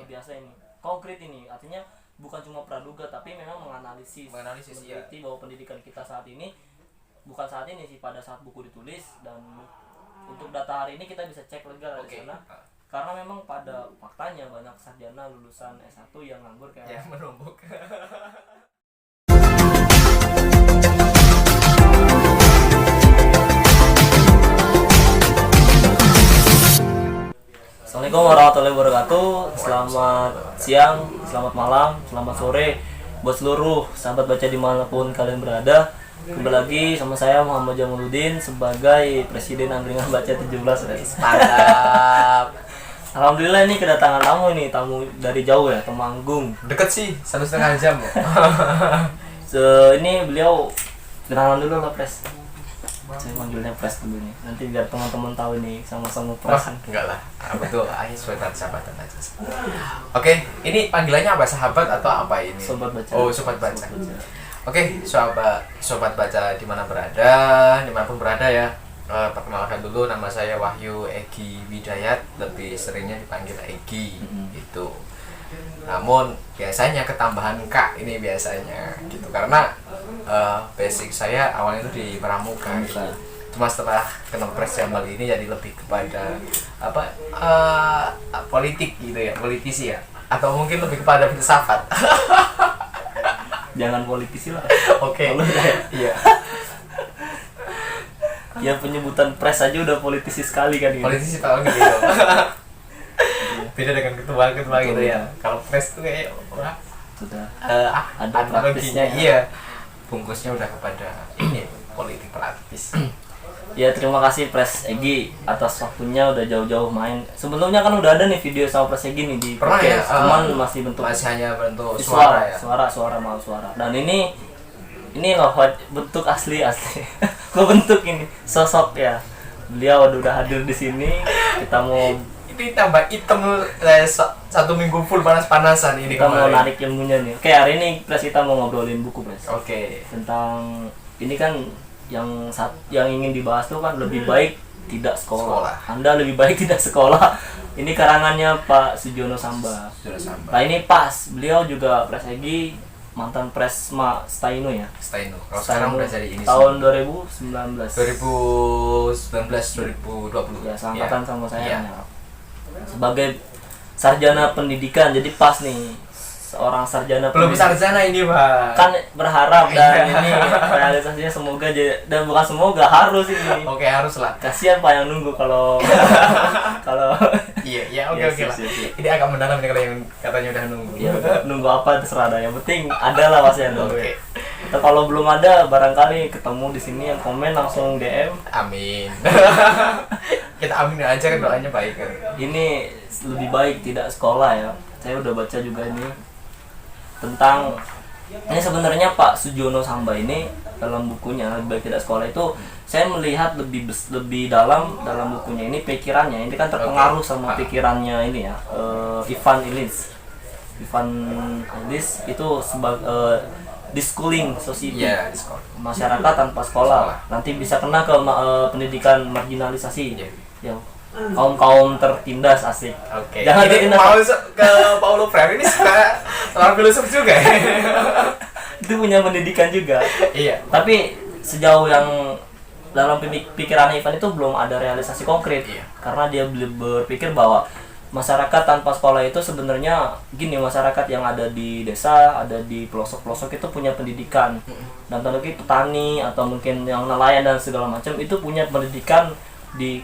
luar biasa ini. Konkret ini, artinya bukan cuma praduga tapi memang menganalisis meneliti bahwa pendidikan kita saat ini, bukan saat ini sih, pada saat buku ditulis. Dan untuk data hari ini kita bisa cek lega di sana. Karena memang pada faktanya banyak sarjana lulusan S1 yang nganggur kayak menumpuk. Assalamualaikum warahmatullahi wabarakatuh. Selamat siang, selamat malam, selamat sore buat seluruh sahabat baca dimanapun kalian berada. Kembali lagi sama saya Muhammad Jamaluddin sebagai Presiden Angkringan Baca 17. Mantap. Alhamdulillah ini kedatangan tamu dari jauh ya, Temanggung. Deket sih, 1,5 jam ya. Ini beliau kenalan dulu lah, Pres. Saya manggilnya Pres dulu nih. Nanti biar teman-teman tahu nih sama-sama Pres. Enggak lah. Betul, ayo sahabatan aja. Oke, ini panggilannya apa? Sahabat atau apa ini? Sobat baca. Oh, sobat baca. Oke, sobat baca dimanapun berada ya. Perkenalkan dulu, nama saya Wahyu Egi Widayat, lebih seringnya dipanggil Egi gitu. Namun biasanya ketambahan Kak ini biasanya gitu, karena basic saya awalnya itu di Pramuka gitu. Cuma setelah kenal Pres Jamal ini jadi lebih kepada politik gitu ya, politisi ya, atau mungkin lebih kepada filsafat. Jangan politisi lah. Oke. Iya. Ya penyebutan Pres aja udah politisi sekali kan gitu. Politisi tahu gitu. Beda dengan ketua gitu ya. Kalau Pres tuh kayak orang sudah ada praktisnya. Iya. Bungkusnya udah kepada ini politik praktis. Ya terima kasih Pres Egi atas waktunya udah jauh-jauh main. Sebelumnya kan udah ada nih video sama Pres Egi nih di pernah ya, cuman masih hanya bentuk suara ya. Suara. Suara. Dan ini loh bentuk asli. Gua bentuk ini sosok ya. Beliau udah hadir di sini. Kita mau ini tambah hitam 1 minggu full panas-panasan ini. Kita mau narik ilmunya nih. Oke, hari ini Pres kita mau ngobrolin buku, Pres. Oke. Tentang ini kan yang ingin dibahas tuh kan lebih baik tidak sekolah. Anda lebih baik tidak sekolah. Ini karangannya Pak Sujono Samba. Nah ini pas, beliau juga Pres Egi mantan Presma Staino ya. Staino. Kalau sekarang udah jadi ini tahun 2019 2020. Ya, seangkatan sama saya. Ya. Sebagai sarjana pendidikan, jadi pas nih seorang sarjana belum sarjana ini Pak, kan berharap dan ini realisasinya semoga dan bukan semoga, harus ini. Oke, harus lah, kasihan Pak yang nunggu kalau iya oke lah. Ini agak mendalam nih kalau yang katanya udah nunggu ya, nunggu apa terserah dah, yang penting ada lah Mas yang nunggu. Okay. Atau kalau belum ada barangkali ketemu di sini yang komen langsung DM. Amin. Kita amin aja kan, doanya baik kan. Ini lebih baik tidak sekolah ya. Saya udah baca juga ini tentang ini sebenarnya Pak Sujono Samba ini dalam bukunya lebih baik tidak sekolah itu saya melihat lebih dalam bukunya ini pikirannya. Ini kan terpengaruh sama pikirannya ini ya, Ivan Illich itu sebagai Deschooling Society, masyarakat tanpa sekolah. Nanti bisa kena ke pendidikan marginalisasi, ya kaum tertindas, asik. Oke. Jangan ditindas. Mau ke Paulo Freire ini suka seorang filosof juga. Itu punya pendidikan juga. Iya. Tapi sejauh yang dalam pikiran Ivan itu belum ada realisasi konkret. Iya. Karena dia berpikir bahwa masyarakat tanpa sekolah itu sebenarnya gini, masyarakat yang ada di desa, ada di pelosok-pelosok itu punya pendidikan. Dan tentu petani atau mungkin yang nelayan dan segala macam itu punya pendidikan di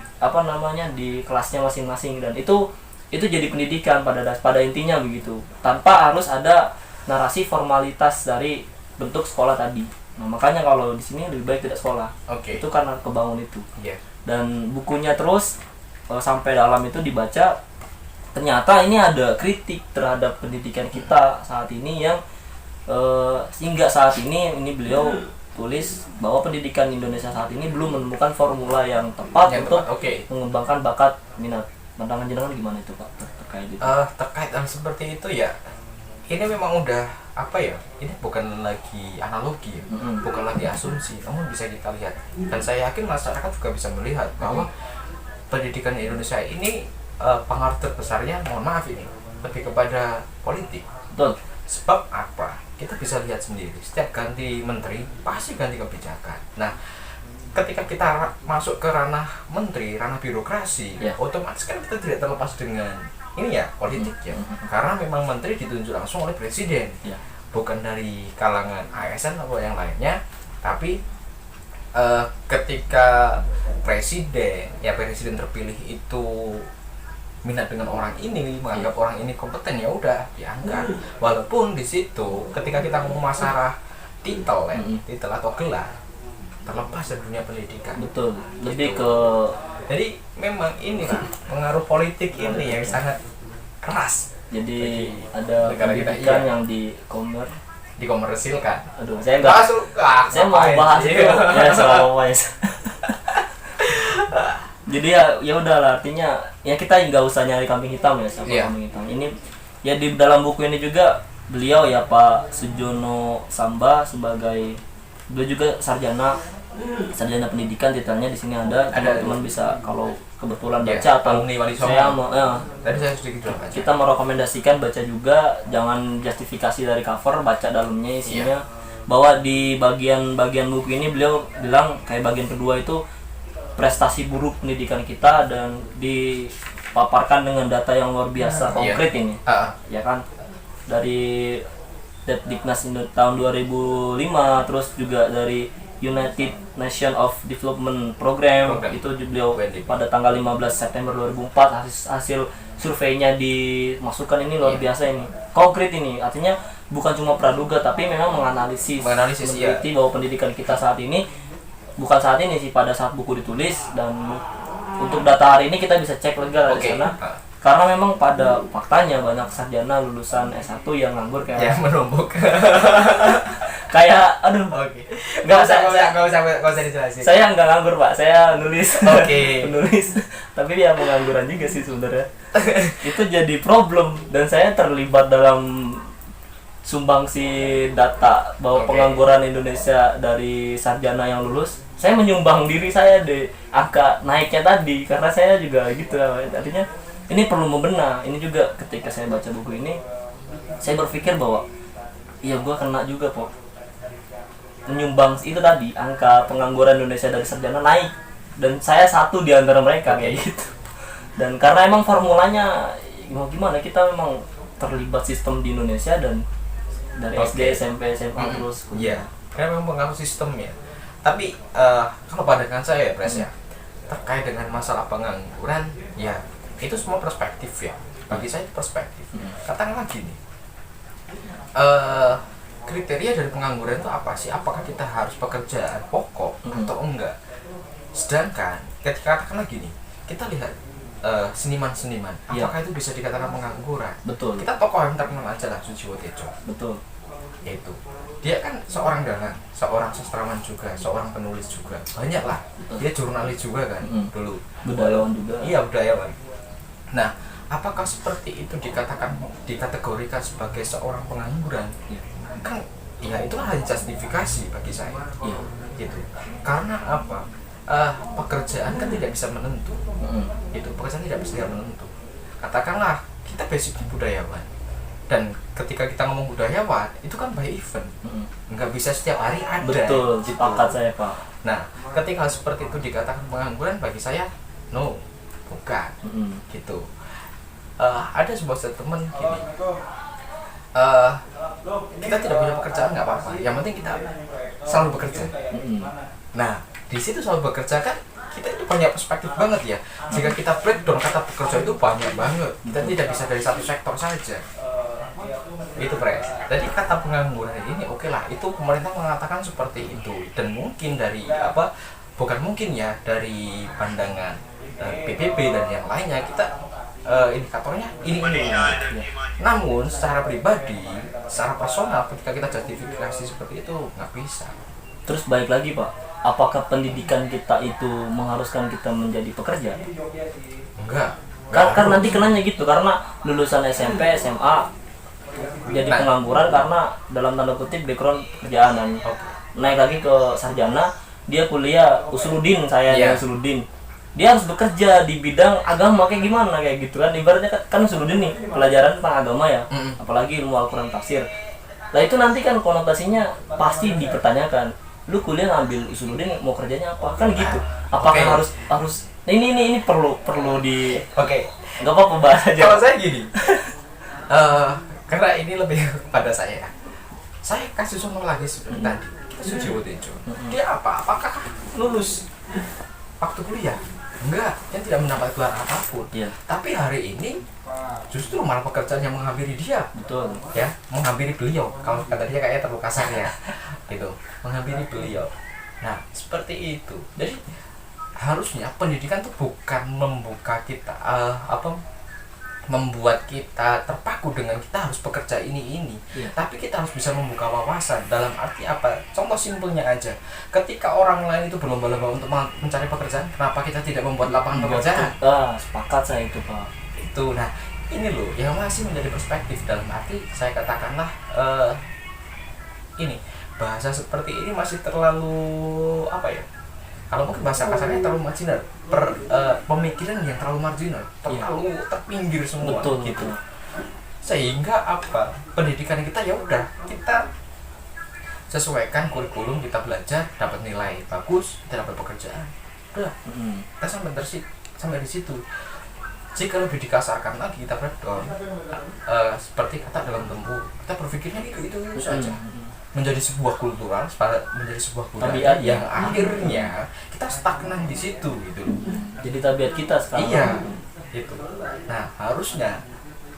di kelasnya masing-masing, dan itu jadi pendidikan pada intinya begitu, tanpa harus ada narasi formalitas dari bentuk sekolah tadi. Nah, makanya kalau di sini lebih baik tidak sekolah. Itu karena kebangun itu. Dan bukunya terus sampai dalam itu dibaca, ternyata ini ada kritik terhadap pendidikan kita saat ini yang hingga saat ini beliau tulis bahwa pendidikan Indonesia saat ini belum menemukan formula yang tepat untuk mengembangkan bakat minat. Pandangan jenengan gimana itu Pak terkait itu? Terkait hal seperti itu ya, ini memang udah ini bukan lagi analogi, bukan lagi asumsi, namun bisa kita lihat, dan saya yakin masyarakat juga bisa melihat bahwa pendidikan Indonesia ini pengaruh terbesarnya, mohon maaf ini, lebih kepada politik. Betul. Sebab apa? Kita bisa lihat sendiri, setiap ganti menteri pasti ganti kebijakan. Nah, ketika kita masuk ke ranah menteri, ranah birokrasi, otomatis kan kita tidak terlepas dengan ini ya, politik ya. Karena memang menteri ditunjuk langsung oleh presiden, bukan dari kalangan ASN atau yang lainnya. Tapi ketika presiden terpilih itu minat dengan orang ini, menganggap orang ini kompeten, ya udah diangkat. Walaupun di situ ketika kita ngomong masalah titel atau gelar, terlepas dari dunia pendidikan. Betul. Lebih gitu. ke Jadi memang ini lah pengaruh politik ini yang sangat keras. Jadi ada pendidikan yang dikomersilkan. Aduh, saya enggak suka. Saya mau bahas itu. Ya, selama jadi ya udahlah, artinya ya kita nggak usah nyari kambing hitam ya, kambing hitam. Ini ya di dalam buku ini juga beliau ya Pak Sujono Samba beliau juga sarjana pendidikan, titelnya di sini ada. Teman-teman bisa kalau kebetulan baca atau tadi saya sedikit baca. Kita merekomendasikan baca juga, jangan justifikasi dari cover, baca dalamnya isinya. Bahwa di bagian buku ini beliau bilang kayak bagian kedua itu prestasi buruk pendidikan kita dan dipaparkan dengan data yang luar biasa konkret ini. Ya kan, dari Depdiknas tahun 2005, terus juga dari United Nations of Development Program. Itu beliau pada tanggal 15 September 2004 hasil surveinya dimasukkan. Ini luar biasa, ini konkret, ini artinya bukan cuma praduga tapi memang menganalisis meneliti bahwa pendidikan kita saat ini, bukan saat ini sih, pada saat buku ditulis. Dan untuk data hari ini kita bisa cek lega di sana. Karena memang pada faktanya banyak sarjana lulusan S1 yang nganggur kayak menumpuk. Kayak aduh. Enggak usah dijelasin. Saya enggak nganggur, Pak. Saya nulis. Menulis. Tapi ya pengangguran juga sih sebenarnya. Itu jadi problem dan saya terlibat dalam sumbangsi data bahwa pengangguran Indonesia dari sarjana yang lulus. Saya menyumbang diri saya di angka naiknya tadi karena saya juga gitu. Artinya ini perlu membenah. Ini juga ketika saya baca buku ini, saya berpikir bahwa iya, gua kena juga kok. Menyumbang itu tadi, angka pengangguran Indonesia dari sarjana naik dan saya satu di antara mereka kayak gitu. Dan karena emang formulanya mau gimana, kita memang terlibat sistem di Indonesia dan dari SD, SMP, SMA terus. Iya, karena memang pengaruh sistem ya. Tapi kalau pandangan saya ya, Pres ya, terkait dengan masalah pengangguran, ya itu semua perspektif ya. Bagi saya itu perspektif. Katakanlah gini, kriteria dari pengangguran itu apa sih? Apakah kita harus pekerjaan pokok atau enggak? Sedangkan ketika katakanlah gini, kita lihat seniman-seniman, apakah itu bisa dikatakan pengangguran? Betul. Kita tokoh yang terkenal aja lah, Sujiwo Tejo. Betul. Itu dia kan seorang dalang, seorang sastrawan juga, seorang penulis juga, banyak lah. Dia jurnalis juga kan dulu. Budayawan juga. Iya, budayawan. Nah, apakah seperti itu dikategorikan sebagai seorang pengangguran? Kan ya itu kan hanya justifikasi bagi saya. Gitu. Karena apa? Pekerjaan kan tidak bisa menentu. Itu pekerjaan tidak bisa menentu. Katakanlah kita basic budayawan. Dan ketika kita ngomong budayawan, itu kan by event. Nggak bisa setiap hari ada. Betul, gitu. sepakat saya, Pak. Nah, ketika seperti itu dikatakan pengangguran, bagi saya no, bukan. Gitu. Ada sebuah statement gini, kita tidak punya pekerjaan nggak apa-apa, yang penting kita selalu bekerja. Nah, di situ selalu bekerja kan kita itu banyak perspektif banget ya. Jika kita breakdown kata bekerja itu banyak banget, kita tidak bisa dari satu sektor saja. Itu, Pres. Jadi kata pengangguran ini oke lah, itu pemerintah mengatakan seperti itu. Dan mungkin dari bukan mungkin ya, dari pandangan PBB dan yang lainnya, kita indikatornya ini. Namun secara pribadi, secara personal, ketika kita justifikasi seperti itu nggak bisa. Terus balik lagi, Pak, apakah pendidikan kita itu mengharuskan kita menjadi pekerja? Enggak. Kan nanti kenanya gitu, karena lulusan SMP, SMA jadi pengangguran karena dalam tanda kutip background kerjaan. Dan naik lagi ke sarjana, dia kuliah Usuluddin, Usuluddin. dia harus bekerja di bidang agama kayak gimana kayak gitu kan, ibaratnya kan Usuluddin nih pelajaran tentang agama ya, apalagi ilmu Al-Quran tafsir. Lah itu nanti kan konotasinya pasti dipertanyakan, lu kuliah ngambil Usuluddin mau kerjanya apa kan gitu, apakah harus ini perlu di nggak apa-apa bahas aja. Kalau saya gini, karena ini lebih pada saya kasih contoh lagi seperti tadi Sujiwo Tejo. Dia apakah lulus waktu kuliah? Enggak, dia tidak mendapat gelar apapun. Tapi hari ini justru malah pekerjaan yang menghampiri dia. Betul. Ya, menghampiri beliau. Kalau kata dia kayaknya terlalu kasar ya. Gitu, menghampiri beliau. Nah, seperti itu. Jadi harusnya pendidikan itu bukan membuka kita membuat kita terpaku dengan kita harus bekerja ini, tapi kita harus bisa membuka wawasan. Dalam arti apa? Contoh simpelnya aja, ketika orang lain itu berlomba-lomba untuk mencari pekerjaan, kenapa kita tidak membuat lapangan pekerjaan? Sepakat saya itu Pak. Itu, nah ini loh yang masih menjadi perspektif. Dalam arti saya katakanlah ini bahasa seperti ini masih terlalu apa ya? Kalau mungkin bahasa kasarnya terlalu marginal, pemikiran yang terlalu marginal, terlalu terpinggir semua. Betul, gitu. Sehingga apa? Pendidikan kita ya udah kita sesuaikan kurikulum, kita belajar, dapat nilai bagus, kita dapat pekerjaan. Udah. Kita sampai di situ. Jika lebih dikasarkan lagi kita breakdown, seperti kata dalam Tempo, kita berpikirnya itu saja. Menjadi sebuah kultural, menjadi sebuah budaya yang akhirnya kita stagnan di situ gitu. Jadi tabiat kita sekarang. Iya, gitu. Nah, harusnya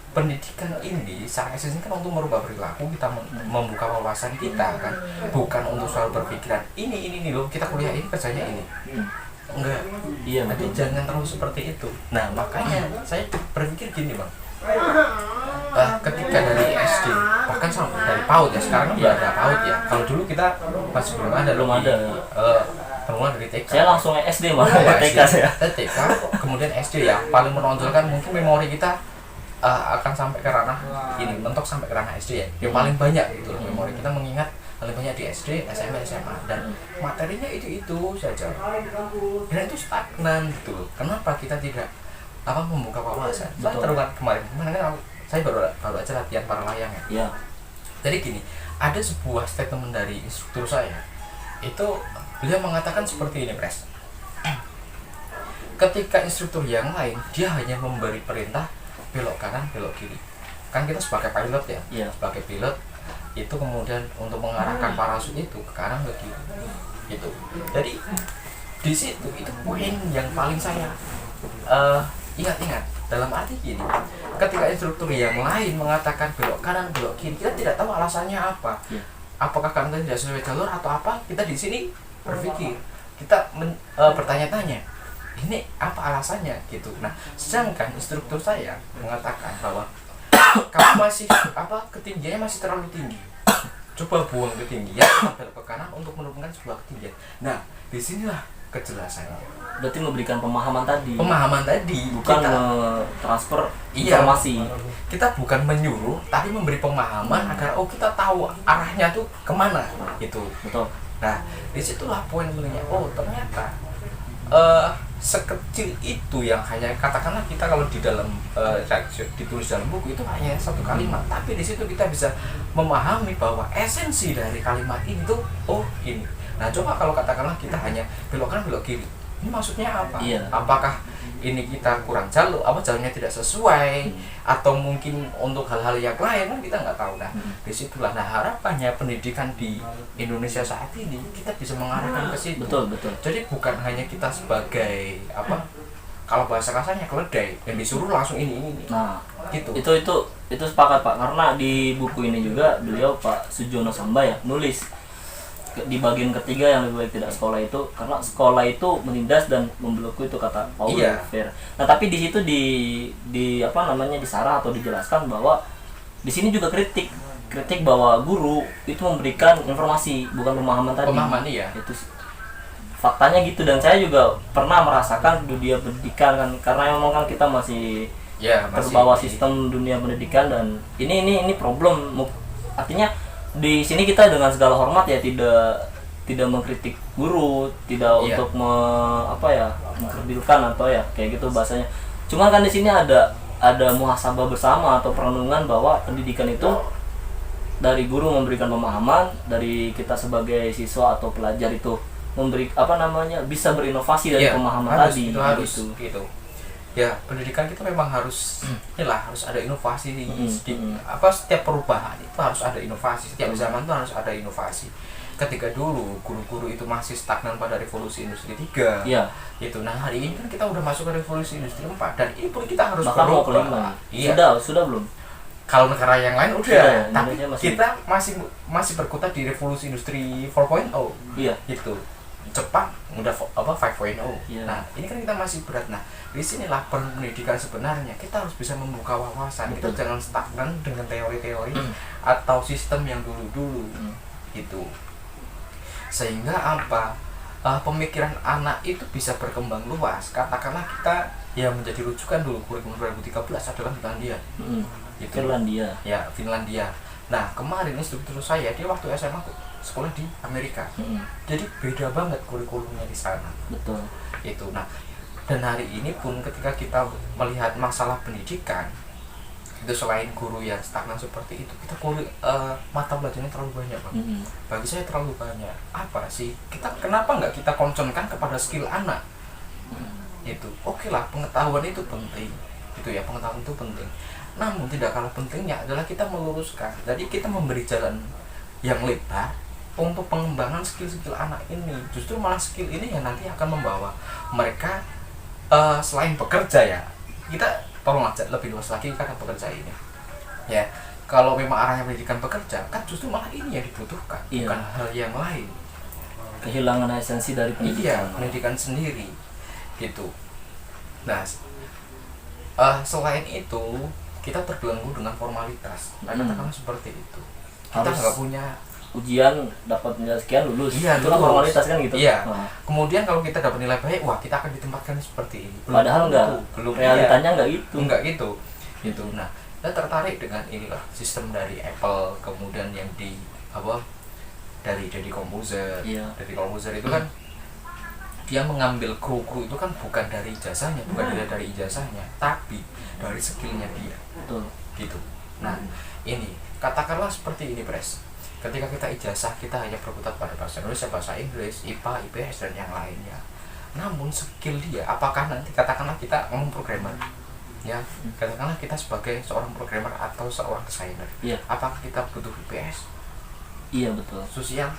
pendidikan ini secara esensinya kan untuk merubah perilaku kita, membuka wawasan kita kan, bukan untuk selalu berpikiran ini loh kita kuliah ini kerjanya ini. Enggak. Iya, jadi jangan terlalu seperti itu. Nah, makanya saya berpikir gini, Bang. Ketika dari SD bahkan sampai dari PAUD ya, sekarang kan udah ada PAUD ya. Kalau dulu kita masih belum ada bermula dari TK. Saya langsung SD malah TK saya. TK kemudian SD ya, paling menonjolkan mungkin memori kita akan sampai ke ranah ini, mentok sampai ke ranah SD ya. Yang paling banyak itu memori kita mengingat paling banyak di SD, SMP, SMA, dan materinya itu saja. Dan itu stagnan gitu loh. Kenapa kita tidak membuka wawasan? Saya terulang kemarin kan saya baru aja latihan para layang ya. Jadi gini, ada sebuah statement dari instruktur saya. Itu beliau mengatakan seperti ini, Pres. Ketika instruktur yang lain dia hanya memberi perintah belok kanan, belok kiri. Kan kita sebagai pilot ya. Sebagai pilot itu kemudian untuk mengarahkan parasut itu ke kanan ke kiri. Gitu. Jadi di situ itu poin yang paling saya ingat dalam arti gini, ketika instruktur yang lain mengatakan belok kanan belok kiri, kita tidak tahu alasannya apa. Apakah karena tidak sesuai jalur atau apa? Kita di sini berpikir, kita bertanya-tanya, ini apa alasannya gitu. Nah, sedangkan instruktur saya mengatakan bahwa kamu masih ketinggiannya masih terlalu tinggi. Coba buang ketinggian, belok ke kanan untuk menurunkan sebuah ketinggian. Nah, disinilah kejelasannya. Berarti memberikan pemahaman tadi, bukan transfer informasi. Kita bukan menyuruh, tapi memberi pemahaman agar kita tahu arahnya tuh kemana gitu. Betul. Nah, disitulah poin pentingnya. Ternyata sekecil itu yang hanya katakanlah kita kalau di dalam ditulis dalam buku itu hanya satu kalimat, tapi di situ kita bisa memahami bahwa esensi dari kalimat ini tuh ini. Nah, coba kalau katakanlah kita hanya belok kanan belok kiri, ini maksudnya apa? Apakah ini kita kurang jalur, jalurnya tidak sesuai, atau mungkin untuk hal-hal yang lain kan kita nggak tahu. Nah, disitulah harapannya pendidikan di Indonesia saat ini kita bisa mengarahkan ke situ. Betul. Jadi bukan hanya kita sebagai kalau bahasa kasarnya keledai yang disuruh langsung ini. Nah, gitu. Itu sepakat Pak, karena di buku ini juga beliau Pak Sujono Samba ya nulis di bagian ketiga yang lebih baik tidak sekolah itu karena sekolah itu menindas dan membelenggu, itu kata Paulo Freire. Nah, tapi di situ di disarah atau dijelaskan bahwa di sini juga kritik bahwa guru itu memberikan informasi bukan pemahaman tadi. Itu faktanya gitu, dan saya juga pernah merasakan dunia pendidikan kan, karena memang kan kita masih terbawa sistem dunia pendidikan, dan ini problem. Artinya di sini kita dengan segala hormat ya tidak tidak mengkritik guru, tidak Iya. untuk mengkerdilkan atau ya kayak gitu bahasanya. Cuma kan di sini ada muhasabah bersama atau perenungan bahwa pendidikan itu dari guru memberikan pemahaman, dari kita sebagai siswa atau pelajar itu memberi bisa berinovasi dari Iya, pemahaman harus, tadi itu harus gitu. gitu. Ya, pendidikan kita memang harus harus ada inovasi setiap perubahan itu harus ada inovasi, setiap zaman itu harus ada inovasi. Ketika dulu guru-guru itu masih stagnan pada revolusi industri 3. Iya. Itu nah hari ini kan kita udah masuk ke revolusi industri 4 dan ini pun kita harus Bahkan mau berubah. kelima. Iya. Sudah belum? Kalau negara yang lain udah, Sudah, tapi Indonesia kita masih berkutat di revolusi industri 4.0. Iya. Gitu. Jepang udah 5.0. Iya. Nah, ini kan kita masih berat. Nah, disinilah pendidikan sebenarnya kita harus bisa membuka wawasan. Betul. Kita jangan stagnan dengan teori-teori atau sistem yang dulu-dulu. Gitu. Sehingga pemikiran anak itu bisa berkembang luas. Katakanlah kita yang menjadi rujukan dulu kurikulum 2013 adalah Finlandia. Gitu. Finlandia. Ya, Finlandia. Nah, kemarin instruktur saya dia waktu SMA sekolah di Amerika. Jadi beda banget kurikulumnya di sana. Betul. Itu. Nah, dan hari ini pun ketika kita melihat masalah pendidikan itu selain guru yang stagnan seperti itu, kita mata belajarnya terlalu banyak, Bang. Bagi saya terlalu banyak. Apa sih? Kenapa nggak kita konconkan kepada skill anak? Itu. Oke lah, pengetahuan itu penting. Itu ya, pengetahuan itu penting. Namun tidak kalah pentingnya adalah kita meluruskan. Jadi kita memberi jalan yang lebar untuk pengembangan skill-skill anak ini. Justru malah skill ini yang nanti akan membawa mereka selain bekerja ya. Kita tolong aja lebih luas lagi karena bekerja ini. Ya, kalau memang arahnya pendidikan bekerja, kan justru malah ini yang dibutuhkan, Iya. bukan hal yang lain. Kehilangan esensi dari pendidikan. Iya, pendidikan sendiri. Gitu. Nah, selain itu kita terbelenggu dengan formalitas. Katakanlah seperti itu. Kita Harus nggak punya ujian dapat nilai sekian lulus. Iya, Itu kan lulus. formalitas kan gitu. Iya. Nah, Kemudian kalau kita dapat nilai baik, wah kita akan ditempatkan seperti ini. padahal enggak. Belum Realitanya enggak gitu. Enggak gitu. Gitu. Nah, kita tertarik dengan inilah sistem dari Apple, kemudian yang dari Deddy Corbuzier. Iya. Deddy Corbuzier itu kan dia mengambil kru-kru itu kan bukan dari ijazahnya, bukan dari ijazahnya, tapi dari skillnya dia. Betul. Gitu. Nah, ini katakanlah seperti ini, Pres. Ketika kita ijazah, kita hanya berkutat pada bahasa Indonesia, bahasa Inggris, IPA, IPS, dan yang lainnya. Namun skill dia, apakah nanti katakanlah kita ngomong programmer, ya, katakanlah kita sebagai seorang programmer atau seorang desainer, Iya. apakah kita butuh IPS, Iya betul. sosial?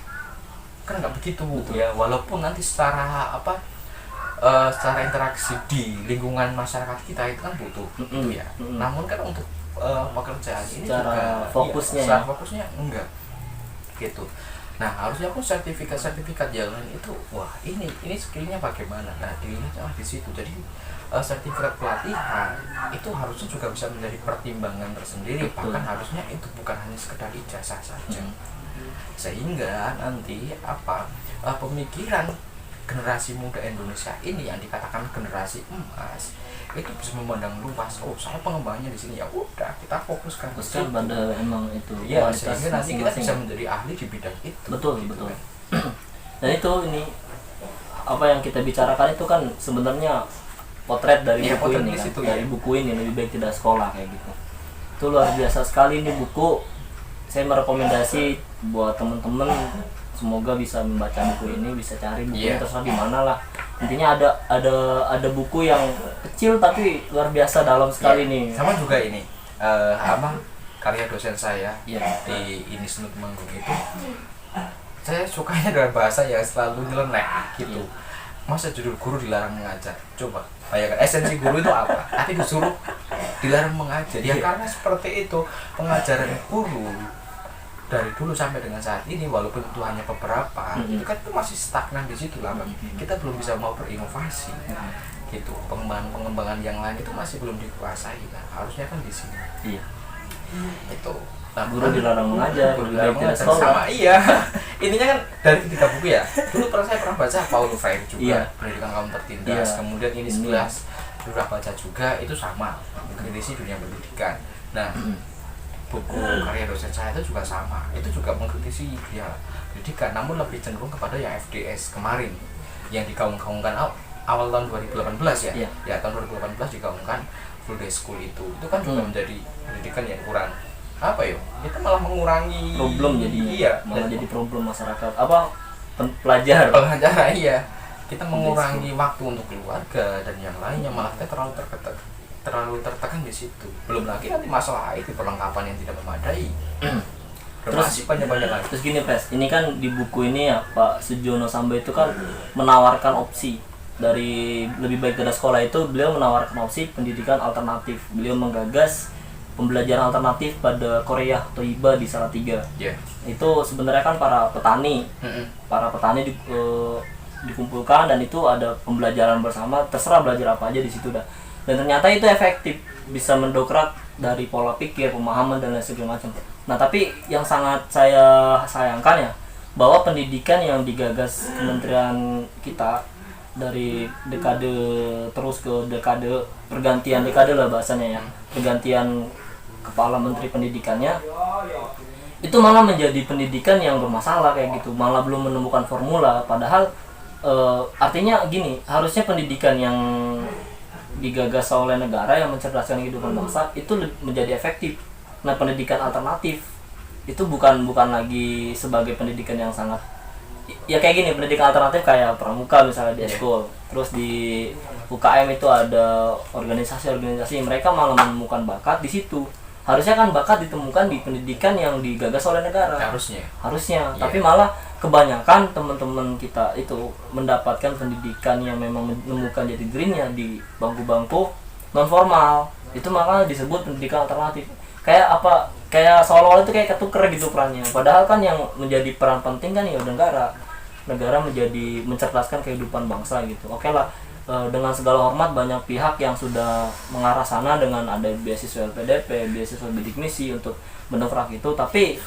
Kan nggak begitu, Betul. ya. Walaupun nanti secara secara interaksi di lingkungan masyarakat kita itu kan butuh, gitu ya. Namun kan untuk pekerjaan ini Secara juga fokusnya secara ya. fokusnya enggak gitu. Nah, harusnya pun sertifikat yang lain itu wah ini skillnya bagaimana. Nah, dilihatnya di situ. Jadi sertifikat pelatihan itu harusnya juga bisa menjadi pertimbangan tersendiri. Betul. Bahkan harusnya itu bukan hanya sekedar ijazah saja. Sehingga nanti pemikiran generasi muda Indonesia ini yang dikatakan generasi emas itu bisa memandang luas. Oh, saya pengembangannya di sini, ya udah kita fokuskan ke situ. pada emang itu Ya, kualitas sehingga nanti kita masing-masing. bisa menjadi ahli di bidang itu. Betul, gitu betul. kan. Dan itu ini apa yang kita bicarakan itu kan sebenarnya potret dari Iya, buku potret ini di kan. situ, Dari ya. buku ini lebih baik tidak sekolah kayak gitu. Itu luar biasa sekali ini buku. Saya merekomendasi buat teman-teman semoga bisa membaca buku ini, bisa cari bukunya Iya. terserah di mana lah. Intinya ada buku yang kecil tapi luar biasa dalam sekali Ya, nih. sama juga ini karya dosen saya Iya. di ini Senut Manggung itu saya sukanya dengan bahasa yang selalu nyeleneh gitu. Masa judul guru dilarang mengajar? Coba bayangkan esensi guru itu apa? Tapi disuruh dilarang mengajar. Ya karena seperti itu pengajaran guru dari dulu sampai dengan saat ini walaupun itu hanya beberapa itu kan itu masih stagnan di situ lah, Bang. Kita belum bisa mau berinovasi gitu. Pengembangan yang lain itu masih belum dikuasai. Nah, harusnya kan di sini Iya. itu. Nah, Guru dilarang mengajar, guru lebih dilarang baik tidak mengajar sekolah. sama iya. Intinya kan dari ketiga buku ya. Dulu saya pernah baca Paulo Freire juga, Iya. Pendidikan Kaum Tertindas. Iya. Kemudian ini 11 sudah baca juga, itu sama. Kondisi dunia pendidikan. Nah, buku karya dosen saya itu juga sama, itu juga mengkritisi ya pendidikan, namun lebih cenderung kepada yang FDS kemarin yang digaung-gaungkan awal tahun 2018 ya. Iya. Ya tahun 2018 digaungkan full day school itu kan juga menjadi pendidikan yang kurang apa ya, itu malah mengurangi problem jadi iya, malah dan jadi problem masyarakat pelajar. pelajaran iya, kita mengurangi waktu untuk keluarga dan yang lainnya, malah kita terlalu tertekan di situ. Belum lagi nanti masalah itu perlengkapan yang tidak memadai. Terus banyak lagi. Terus gini Pres, ini kan di buku ini ya Pak Sujono Samba itu kan menawarkan opsi dari lebih baik dari sekolah itu, beliau menawarkan opsi pendidikan alternatif. Beliau menggagas pembelajaran alternatif pada Korea Toiba di Salatiga. Yeah. Itu sebenarnya kan para petani dikumpulkan dan itu ada pembelajaran bersama, terserah belajar apa aja di situ dah. Dan ternyata itu efektif, bisa mendokrak dari pola pikir, pemahaman dan lain segala macam. Nah, tapi yang sangat saya sayangkan ya, bahwa pendidikan yang digagas kementerian kita dari dekade terus ke dekade, pergantian dekade lah bahasanya ya, pergantian kepala menteri pendidikannya, itu malah menjadi pendidikan yang bermasalah kayak gitu, malah belum menemukan formula. Padahal artinya gini, harusnya pendidikan yang digagas oleh negara yang mencerdaskan kehidupan bangsa itu menjadi efektif. Nah, pendidikan alternatif itu bukan lagi sebagai pendidikan yang sangat ya kayak gini, pendidikan alternatif kayak pramuka misalnya di eskul, terus di UKM itu ada organisasi-organisasi, mereka malah menemukan bakat di situ. Harusnya kan bakat ditemukan di pendidikan yang digagas oleh negara. Harusnya. Yeah. Tapi malah kebanyakan teman-teman kita itu mendapatkan pendidikan yang memang menemukan jati dirinya di bangku-bangku non formal. Itu malah disebut pendidikan alternatif. Kayak apa? Kayak seolah-olah itu kayak ketuker gitu perannya. Padahal kan yang menjadi peran penting kan ya negara. Negara menjadi mencerdaskan kehidupan bangsa gitu. Oke lah. Dengan segala hormat banyak pihak yang sudah mengarah sana dengan ada beasiswa LPDP, beasiswa bidik misi untuk mendongkrak itu, tapi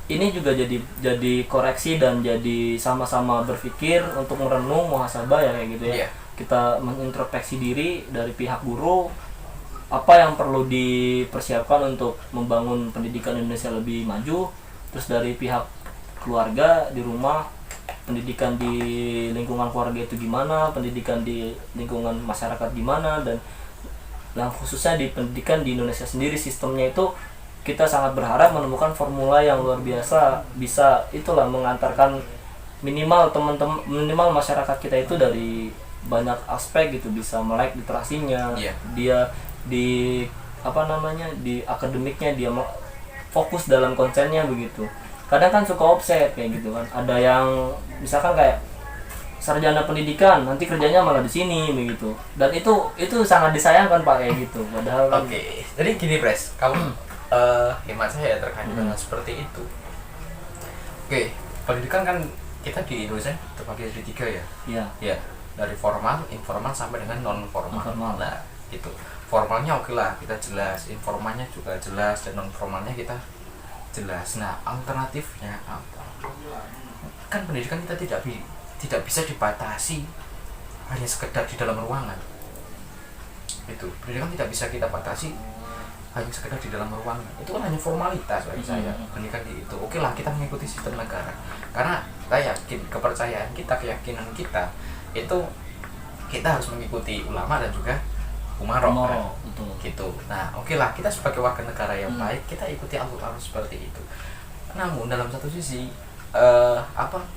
ini juga jadi koreksi dan jadi sama-sama berpikir untuk merenung, muhasabah ya kayak gitu ya. Yeah. Kita mengintrospeksi diri dari pihak guru, apa yang perlu dipersiapkan untuk membangun pendidikan Indonesia lebih maju, terus dari pihak keluarga di rumah, pendidikan di lingkungan keluarga itu gimana, pendidikan di lingkungan masyarakat gimana, dan khususnya di pendidikan di Indonesia sendiri sistemnya itu kita sangat berharap menemukan formula yang luar biasa, bisa itulah mengantarkan minimal minimal masyarakat kita itu dari banyak aspek gitu, bisa melek literasinya, dia di di akademiknya dia fokus dalam konsennya begitu. Kadang kan suka offset kayak gitu kan, ada yang misalkan kayak sarjana pendidikan nanti kerjanya malah di sini begitu, dan itu sangat disayangkan Pak kayak gitu. Padahal Oke. Jadi gini Pres, kalau hemat saya terkait dengan seperti itu. Oke, pendidikan kan kita di Indonesia terbagi jadi 3 ya. Iya. Ya, dari formal, informal sampai dengan non formal. Nah, itu formalnya oke lah, kita jelas, informalnya juga jelas, dan non formalnya kita jelas. Nah, alternatifnya apa? Kan pendidikan kita tidak bisa dibatasi hanya sekedar di dalam ruangan. Itu pendidikan tidak bisa kita batasi hanya sekedar di dalam ruangan. Itu kan hanya formalitas bagi saya. Pendidikan itu oke lah, kita mengikuti sistem negara, karena saya yakin kepercayaan kita, keyakinan kita itu kita harus mengikuti ulama dan juga umaroh kan? Gitu. Nah, oke lah, kita sebagai warga negara yang baik, kita ikuti alur-alur seperti itu. Namun dalam satu sisi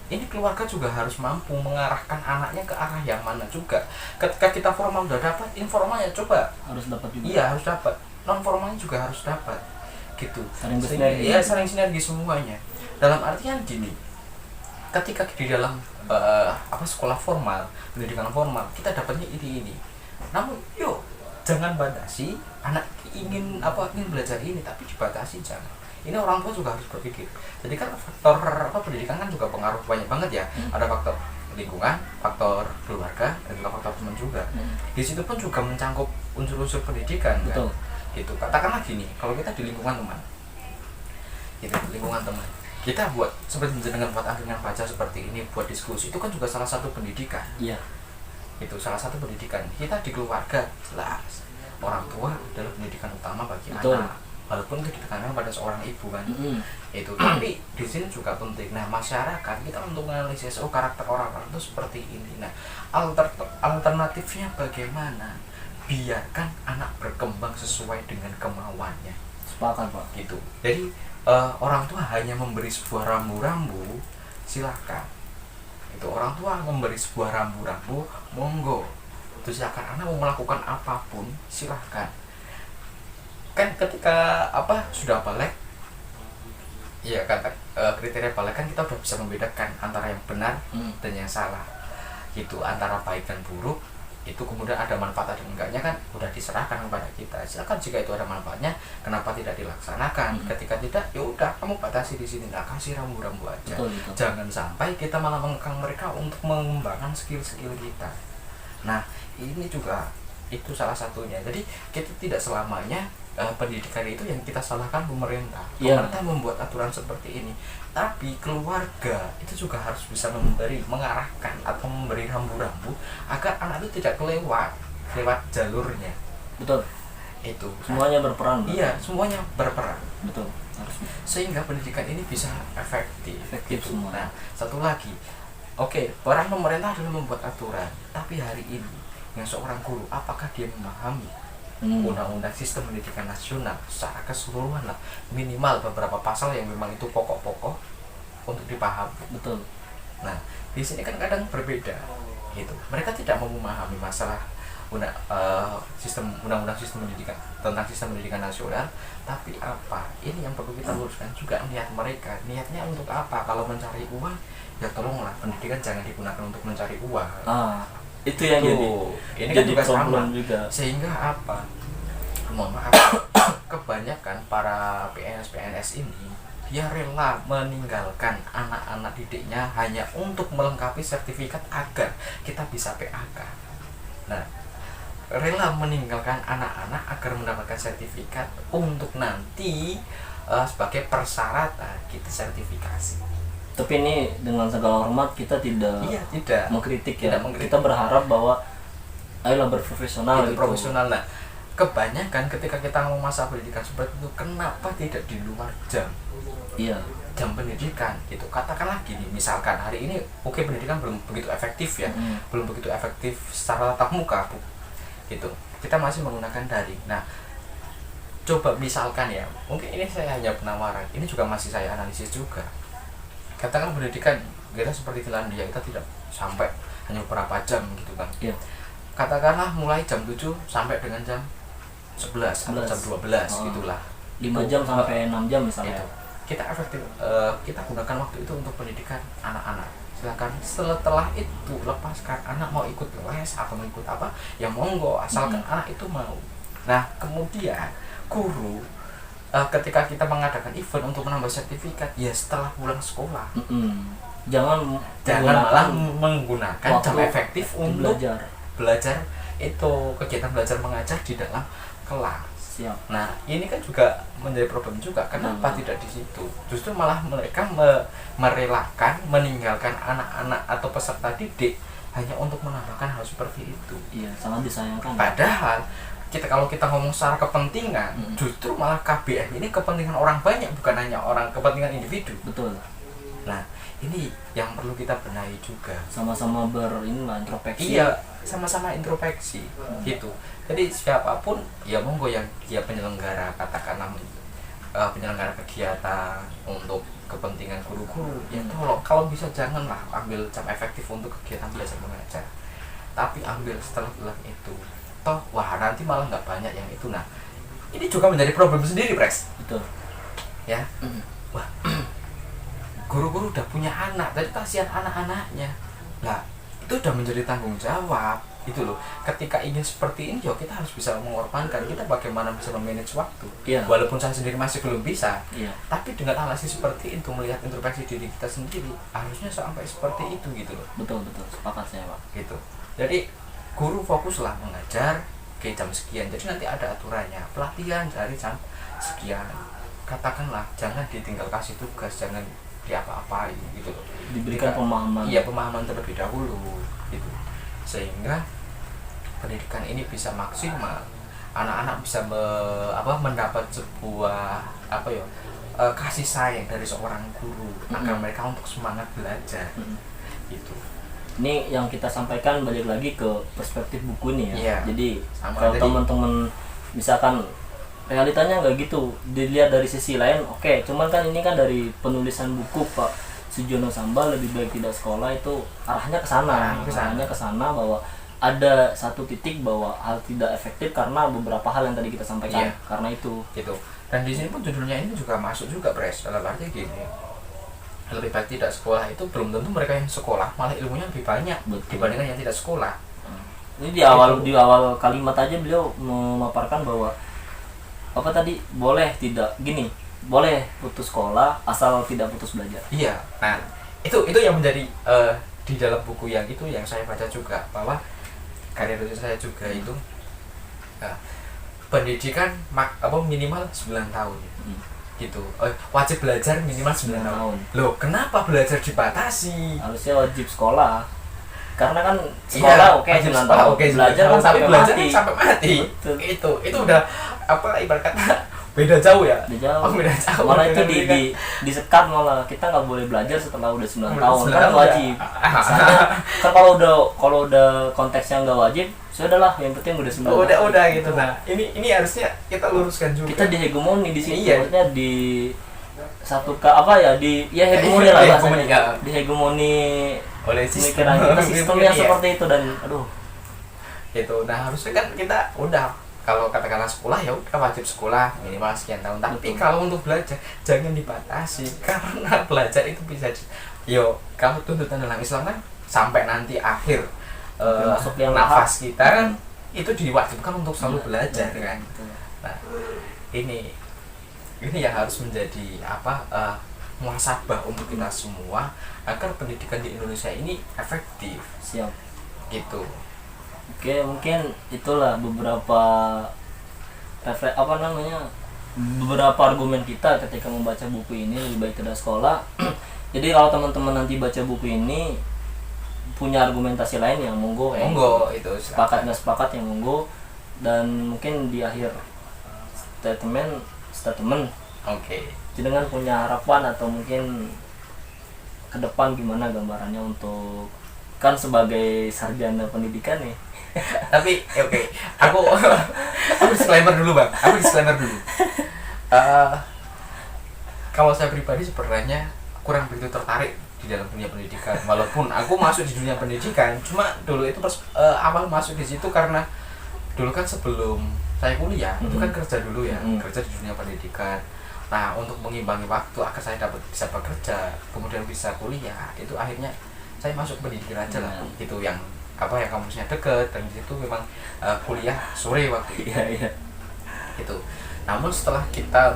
ini keluarga juga harus mampu mengarahkan anaknya ke arah yang mana juga. Ketika kita formal udah dapat, informalnya coba harus dapat juga. Iya, harus dapat. Non formalnya juga harus dapat. Gitu. Saling sinergi semuanya. Dalam artian gini, ketika di dalam sekolah formal, pendidikan formal, kita dapatnya ini. Namun, yuk jangan batasi anak ingin belajar ini, tapi dibatasi jangan. Ini orang tua juga harus berpikir. Jadi kan faktor pendidikan kan juga pengaruh banyak banget ya. Ada faktor lingkungan, faktor keluarga, dan juga faktor teman juga. Di situ pun juga mencangkup unsur-unsur pendidikan. Betul. Kan? Gitu. Katakanlah gini, kalau kita di lingkungan teman, kita buat seperti dengan buat akhirnya baca seperti ini, buat diskusi, itu kan juga salah satu pendidikan. Iya. Itu salah satu pendidikan. Kita di keluarga jelas orang tua adalah pendidikan utama bagi anak. walaupun itu ditekankan pada seorang ibu kan. Itu tapi di sini juga penting. Nah, masyarakat kita untuk menganalisis karakter orang-orang itu seperti ini. Nah, alternatifnya bagaimana? Biarkan anak berkembang sesuai dengan kemauannya. Sepakat Pak. Gitu. Jadi orang tua hanya memberi sebuah rambu-rambu, silakan. Itu orang tua memberi sebuah rambu-rambu, monggo. Itu silakan, anak mau melakukan apapun silahkan. Kan ketika sudah balik, ya kata kriteria balik kan kita udah bisa membedakan antara yang benar dan yang salah. Itu antara baik dan buruk. Itu kemudian ada manfaat dan enggaknya kan udah diserahkan kepada kita. Silakan jika itu ada manfaatnya, kenapa tidak dilaksanakan? Ketika tidak, ya udah kamu batasi di sini, nah kasih rambu-rambu aja. Betul. Jangan sampai kita malah mengekang mereka untuk mengembangkan skill-skill kita. Nah, ini juga itu salah satunya. Jadi kita tidak selamanya pendidikan itu yang kita salahkan pemerintah. Pemerintah membuat aturan seperti ini, tapi keluarga itu juga harus bisa mengarahkan atau memberi rambu-rambu agar anak itu tidak lewat jalurnya. Betul. Itu semuanya berperan. Iya, semuanya berperan. Betul. Harus. Sehingga pendidikan ini bisa efektif gitu. Semua. Nah, satu lagi, peran pemerintah adalah membuat aturan, tapi hari ini yang seorang guru, apakah dia memahami undang-undang sistem pendidikan nasional secara keseluruhan lah, minimal beberapa pasal yang memang itu pokok-pokok untuk dipahami. Betul. Nah, di sini kan kadang berbeda gitu. Mereka tidak mau memahami masalah undang-undang sistem pendidikan tentang sistem pendidikan nasional, tapi ini yang perlu kita luruskan juga niat mereka. Niatnya untuk apa? Kalau mencari uang, ya tolonglah pendidikan jangan digunakan untuk mencari uang. Itu yang ini jadi kan juga sama juga. Sehingga mohon maaf, kebanyakan para PNS ini dia rela meninggalkan anak-anak didiknya hanya untuk melengkapi sertifikat agar kita bisa PAK. Nah, rela meninggalkan anak-anak agar mendapatkan sertifikat untuk nanti sebagai persyaratan kita sertifikasi. Tapi ini dengan segala hormat kita tidak mengkritik ya. Kita berharap bahwa ayolah berprofesional gitu. Profesional. Nah, kebanyakan ketika kita ngomong masa pendidikan seperti itu, kenapa tidak di luar jam? Iya. Jam pendidikan gitu. Katakanlah gini, misalkan hari ini pendidikan belum begitu efektif ya. Belum begitu efektif secara tatap muka, gitu. Kita masih menggunakan daring. Nah, coba misalkan ya, mungkin ini saya hanya penawaran. Ini juga masih saya analisis juga. Katakan pendidikan kita seperti Finlandia, kita tidak sampai hanya beberapa jam gitu kan. Iya. Katakanlah mulai jam 7 sampai dengan jam 11 atau jam 12 gitulah. 5 jam sampai 6 jam misalnya. Itu. Kita efektif, kita gunakan waktu itu untuk pendidikan anak-anak. Silakan setelah itu lepaskan, anak mau ikut les atau mau ikut apa, ya monggo asalkan anak itu mau. Nah, kemudian guru ketika kita mengadakan event untuk menambah sertifikat, ya setelah pulang sekolah. Jangan malah menggunakan jam efektif untuk belajar itu, kegiatan belajar mengajar di dalam kelas. Siap. Nah, ini kan juga menjadi problem juga. Kenapa tidak di situ? Justru malah mereka merelakan meninggalkan anak-anak atau peserta didik hanya untuk menambahkan hal seperti itu. Iya, sangat disayangkan. Padahal kalau kita ngomong secara kepentingan, justru malah KBM ini kepentingan orang banyak, bukan hanya kepentingan individu. Betul. Nah, ini yang perlu kita benahi juga. Sama-sama introspeksi. Iya, sama-sama introspeksi gitu. Jadi siapapun ya monggo yang dia penyelenggara, katakanlah penyelenggara kegiatan untuk kepentingan guru-guru, ya tolong kalau bisa janganlah ambil jam efektif untuk kegiatan belajar mengajar, tapi ambil setelah bulan itu. Nanti malah nggak banyak yang itu. Nah, ini juga menjadi problem sendiri, Pres. Betul. Ya. Guru-guru udah punya anak, jadi kasihan anak-anaknya. Nah, itu udah menjadi tanggung jawab. Itu loh. Ketika ingin seperti ini, ya kita harus bisa mengorbankan. Kita bagaimana bisa memanage waktu. Iya. Walaupun saya sendiri masih belum bisa. Iya. Tapi dengan analisis seperti itu, melihat introspeksi diri kita sendiri, harusnya sampai seperti itu gitu loh. Betul. Sepakat saya, Pak. Gitu. Jadi guru fokuslah mengajar ke jam sekian, jadi nanti ada aturannya, pelatihan dari jam sekian, katakanlah jangan ditinggal kasih tugas, jangan diapa-apain gitu loh, diberikan pemahaman. Iya, pemahaman terlebih dahulu gitu, sehingga pendidikan ini bisa maksimal. anak-anak bisa mendapat sebuah kasih sayang dari seorang guru agar mereka untuk semangat belajar. Itu. Ini yang kita sampaikan balik lagi ke perspektif buku nih ya. Iya. Jadi Sama kalau tadi. teman-teman misalkan realitanya nggak gitu, dilihat dari sisi lain, oke. Cuman kan ini kan dari penulisan buku Pak Sujono Sambal lebih baik tidak sekolah itu arahnya ke sana. Arahnya ke sana bahwa ada satu titik bahwa hal tidak efektif karena beberapa hal yang tadi kita sampaikan. Iya. Karena itu. Gitu. Dan di sini pun judulnya ini juga masuk juga, Pres. Dalam arti gini, lebih baik tidak sekolah itu belum tentu mereka yang sekolah malah ilmunya lebih banyak. Betul. Dibandingkan yang tidak sekolah. Ini di awal kalimat aja beliau memaparkan bahwa apa tadi, boleh putus sekolah asal tidak putus belajar. Iya. Nah, itu yang menjadi di dalam buku yang itu yang saya baca juga, bahwa karya tulis saya juga itu pendidikan minimal 9 tahun. Gitu. Wajib belajar minimal 9 tahun. Loh, kenapa belajar dibatasi? Harusnya wajib sekolah. Karena kan sekolah oke 9 tahun. Belajar kan sampai mati. Betul. Itu udah ibarat kata beda jauh ya. Beda jauh. Malah itu disekat, malah kita nggak boleh belajar setelah udah 9 tahun. Kan wajib. Misalnya kan kalau udah konteksnya nggak wajib, sudahlah, yang penting udah 9 tahun. Udah gitu. Nah, ini harusnya kita luruskan juga. Kita dihegemoni di sini. Iya. Maksudnya di satu hegemoni lah bahasanya. Dihegemoni oleh pemikiran kita, sistemnya seperti itu, dan aduh. Gitu. Nah, harusnya kan kita udah, kalau katakanlah sekolah ya udah wajib sekolah minimal sekian tahun. Tapi kalau untuk belajar jangan dibatasi, karena belajar itu bisa kalau tuntutan dalam Islam kan sampai nanti akhir nafas kita kan itu diwajibkan untuk selalu belajar kan. Nah, ini yang harus menjadi muhasabah untuk kita semua agar pendidikan di Indonesia ini efektif. Siap. Gitu. Oke, mungkin itulah beberapa beberapa argumen kita ketika membaca buku ini, lebih baik tidak sekolah. Jadi kalau teman-teman nanti baca buku ini punya argumentasi lain yang monggo itu sepakat nggak sepakat yang monggo. Dan mungkin di akhir statement dengan punya harapan atau mungkin ke depan gimana gambarannya untuk, kan sebagai sarjana pendidikan nih. Tapi aku disclaimer dulu bang. Kalau saya pribadi sebenarnya kurang begitu tertarik di dalam dunia pendidikan, walaupun aku masuk di dunia pendidikan. Cuma dulu itu awal masuk di situ karena dulu kan sebelum saya kuliah itu kan kerja dulu ya, kerja di dunia pendidikan. Nah, untuk mengimbangi waktu agar saya bisa bekerja kemudian bisa kuliah, itu akhirnya saya masuk pendidikan aja lah. Itu yang kampusnya deket, dan di situ memang kuliah sore waktu itu. Iya. Gitu. Namun setelah kita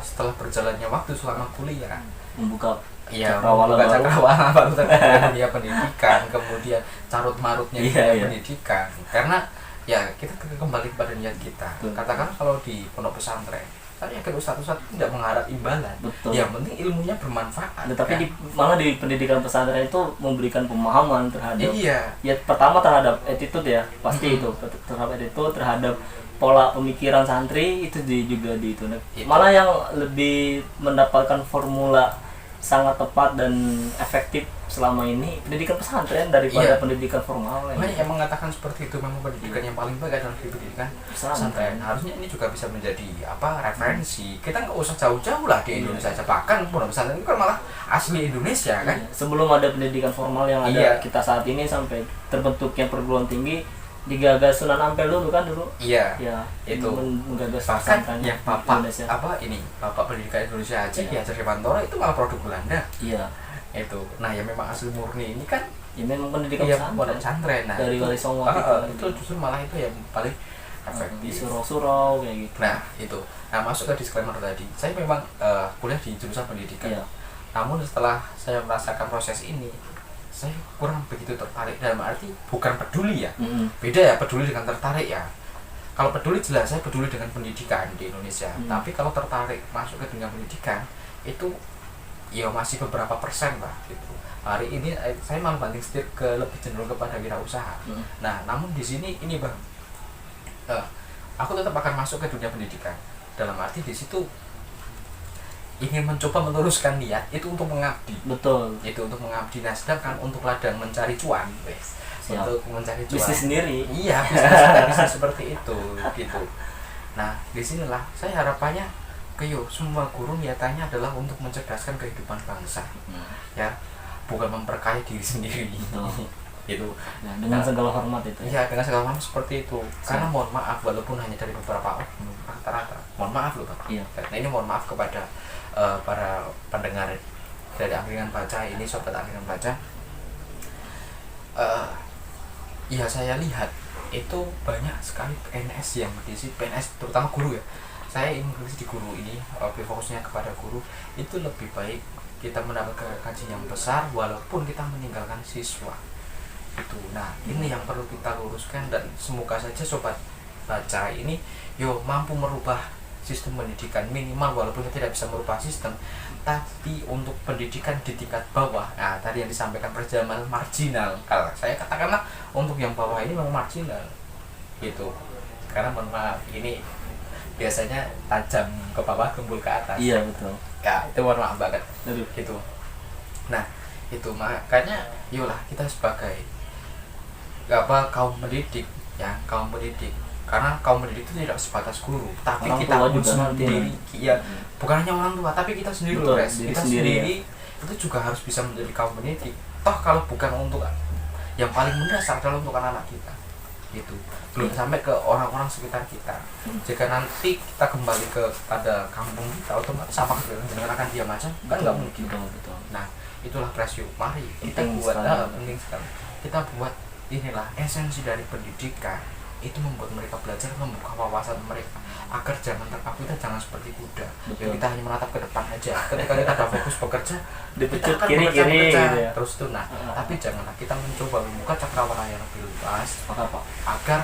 setelah berjalannya waktu selama kuliah, membuka cakrawala baru terkait dunia pendidikan, kemudian carut marutnya dunia pendidikan. Karena ya kita kembali kepada niat kita. Katakan kalau di pondok pesantren, saya yakin ustadz tidak mengharap imbalan. Betul. Yang penting ilmunya bermanfaat. Tapi malah di pendidikan pesantren itu memberikan pemahaman terhadap ya pertama terhadap attitude ya, pasti itu terhadap attitude, terhadap pola pemikiran santri itu juga di itu. Malah yang lebih mendapatkan formula sangat tepat dan efektif selama ini pendidikan pesantren daripada pendidikan formal. Yang mengatakan seperti itu, memang pendidikan yang paling baik adalah pendidikan pesantren. Harusnya ini juga bisa menjadi referensi. Kita nggak usah jauh-jauh lah di Indonesia aja, bahkan pondok pesantren itu kan malah asli Indonesia kan. Sebelum ada pendidikan formal yang ada kita saat ini, sampai terbentuknya perguruan tinggi, digagas Sunan Ampel dulu kan dulu. Itu menggagas bahkan pesantren yang bapak pendidikan Indonesia Haji Hajar Dewantara itu malah produk Belanda. Itu. Nah, yang memang asli murni ini kan memang pendidikan pesantren. Nah, dari Wali Songo itu justru malah itu yang paling efektif. Di surau-surau kayak gitu. Nah, itu. Nah, masuk ke disclaimer tadi. Saya memang kuliah di jurusan pendidikan. Namun setelah saya merasakan proses ini, saya kurang begitu tertarik. Dalam arti bukan peduli ya. Beda ya peduli dengan tertarik ya. Kalau peduli jelas saya peduli dengan pendidikan di Indonesia. Tapi kalau tertarik masuk ke dunia pendidikan itu masih beberapa persen lah gitu. Hari ini saya malah banting setir lebih cenderung kepada wirausaha. Nah, namun di sini ini bang, aku tetap akan masuk ke dunia pendidikan. Dalam arti di situ ingin mencoba meneruskan niat itu untuk mengabdi. Betul. Itu untuk mengabdi. Nah, sedangkan untuk ladang mencari cuan, Siap. untuk mencari cuan. Bisnis sendiri. Iya, bisnis bisa seperti itu gitu. Nah, disinilah saya harapannya semua guru niatannya adalah untuk mencerdaskan kehidupan bangsa. Ya, bukan memperkaya diri sendiri. Gitu. Ya, dengan segala hormat itu. Iya, dengan segala hormat seperti itu. Karena mohon maaf, walaupun hanya dari beberapa rata-rata. Mohon maaf loh, Pak. Iya. Nah, ini mohon maaf kepada para pendengar dari Angkringan Baca ini, sobat Angkringan Baca. Ya saya lihat itu banyak sekali PNS yang berisi, PNS terutama guru ya. Saya ingin berisi di guru ini, fokusnya kepada guru. Itu lebih baik kita mendapatkan gaji yang besar walaupun kita meninggalkan siswa. Itu. Nah, ini yang perlu kita luruskan, dan semoga saja sobat baca ini mampu merubah sistem pendidikan minimal, walaupun kita tidak bisa merubah sistem, tapi untuk pendidikan di tingkat bawah. Nah, tadi yang disampaikan perjalanan marginal, kalau saya katakanlah untuk yang bawah ini memang marginal gitu. Karena mohon maaf, ini biasanya tajam ke bawah, gembul ke atas. Iya, betul. Ya, itu mohon maaf banget. Aduh. Gitu. Nah, itu makanya kita sebagai kaum pendidik, karena kaum pendidik itu tidak sebatas guru, tapi orang kita tua pun juga sendiri, bukan hanya orang tua, tapi kita sendiri Betul, loh, kita sendiri ya. itu juga harus bisa menjadi kaum pendidik. Toh kalau bukan untuk yang paling mendasar adalah untuk anak-anak kita, gitu. Belum sampai ke orang-orang sekitar kita. Jika nanti kita kembali pada kampung kita, otomatis apa dengan akan diam aja? Kan nggak mungkin. Betul. Nah, itulah pressure. Mari kita Penting buat sekali. penting sekali. Kita buat inilah esensi dari pendidikan, itu membuat mereka belajar, membuka wawasan mereka agar jangan terpaku. Kita jangan seperti kuda yang kita hanya menatap ke depan aja. Ketika kita ada fokus bekerja, Dipecut kita akan kiri bekerja gitu ya. terus itu. Nah, tapi janganlah kita mencoba membuka cakrawala yang lebih luas agar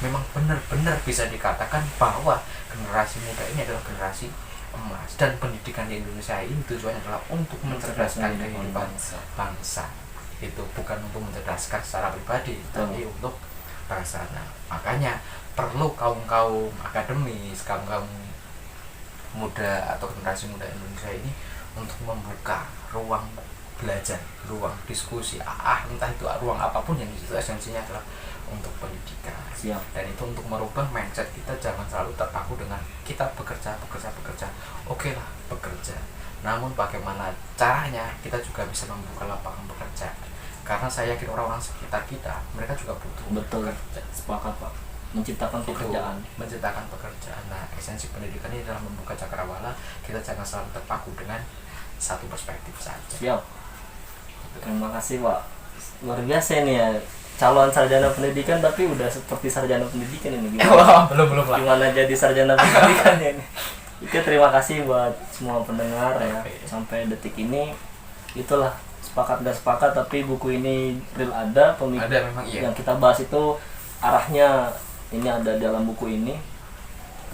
memang benar-benar bisa dikatakan bahwa generasi muda ini adalah generasi emas, dan pendidikan di Indonesia ini tujuannya adalah untuk mencerdaskan kehidupan bangsa. Itu bukan untuk mencerdaskan secara pribadi, tapi untuk bangsa. Nah, makanya perlu kaum akademis, kaum muda atau generasi muda Indonesia ini untuk membuka ruang belajar, ruang diskusi, entah itu ruang apapun yang di situ esensinya adalah untuk pendidikan. Siap. Dan itu untuk merubah mindset kita, jangan selalu terpaku dengan kita bekerja. Oke lah, bekerja. Namun bagaimana caranya kita juga bisa membuka lapangan pekerjaan. Karena saya yakin orang-orang sekitar kita, mereka juga butuh bekerja. Sepakat, Pak. Menciptakan pekerjaan. Menciptakan pekerjaan. Nah, esensi pendidikan ini adalah membuka cakrawala. Kita jangan selalu terpaku dengan satu perspektif saja. Siap. Terima kasih, Pak. Luar biasa nih ya. Calon sarjana pendidikan tapi udah seperti sarjana pendidikan ini. Belum lah. Gimana jadi sarjana pendidikan ya ini? Oke, terima kasih buat semua pendengar ya. Sampai detik ini itulah, sepakat gak sepakat, tapi buku ini real ada memang, iya. Yang kita bahas itu arahnya ini ada dalam buku ini.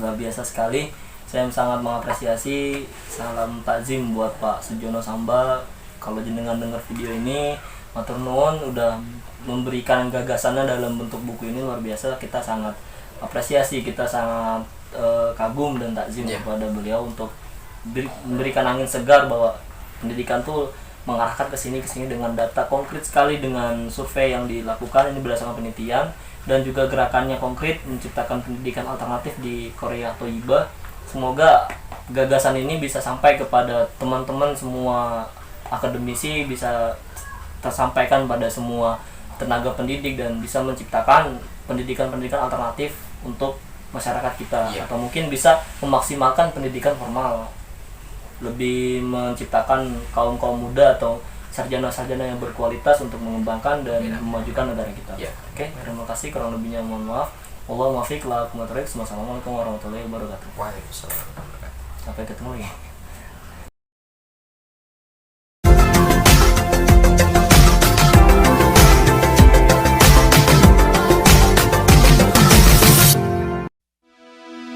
Luar biasa sekali. Saya sangat mengapresiasi. Salam takzim buat Pak Sujono Samba. Kalau jenengan dengar video ini, matur nuwun udah memberikan gagasannya dalam bentuk buku ini. Luar biasa, kita sangat apresiasi, kita sangat kagum dan takzim kepada beliau untuk memberikan angin segar bahwa pendidikan tuh mengarahkan ke sini dengan data konkret sekali, dengan survei yang dilakukan ini berdasarkan penelitian, dan juga gerakannya konkret menciptakan pendidikan alternatif di Korea Toiba. Semoga gagasan ini bisa sampai kepada teman-teman semua akademisi, bisa tersampaikan pada semua tenaga pendidik, dan bisa menciptakan pendidikan-pendidikan alternatif untuk masyarakat kita, atau mungkin bisa memaksimalkan pendidikan formal, lebih menciptakan kaum muda atau sarjana-sarjana yang berkualitas untuk mengembangkan dan memajukan negara kita. Oke, terima kasih, kurang lebihnya mohon maaf. Wassalamualaikum warahmatullahi wabarakatuh. Waalaikumsalam. Sampai ketemu lagi.